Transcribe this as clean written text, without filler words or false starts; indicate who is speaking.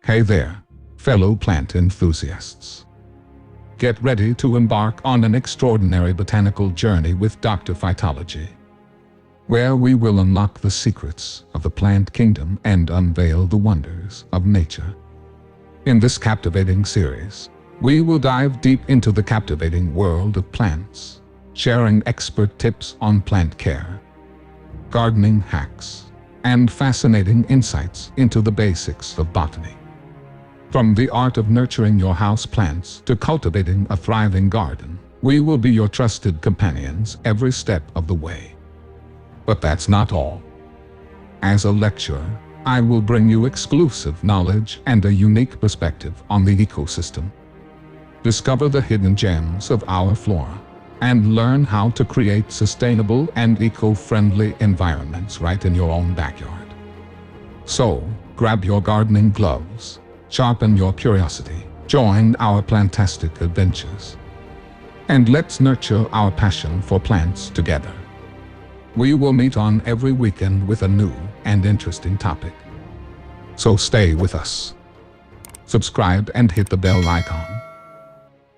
Speaker 1: Hey there, fellow plant enthusiasts. Get ready to embark on an extraordinary botanical journey with Dr. Phytology, where we will unlock the secrets of the plant kingdom and unveil the wonders of nature. In this captivating series, we will dive deep into the captivating world of plants, sharing expert tips on plant care, gardening hacks, and fascinating insights into the basics of botany. From the art of nurturing your house plants to cultivating a thriving garden, we will be your trusted companions every step of the way. But that's not all. As a lecturer, I will bring you exclusive knowledge and a unique perspective on the ecosystem. Discover the hidden gems of our flora and learn how to create sustainable and eco-friendly environments right in your own backyard. So, grab your gardening gloves, sharpen your curiosity, join our plantastic adventures, and let's nurture our passion for plants together. We will meet on every weekend with a new and interesting topic. So stay with us. Subscribe and hit the bell icon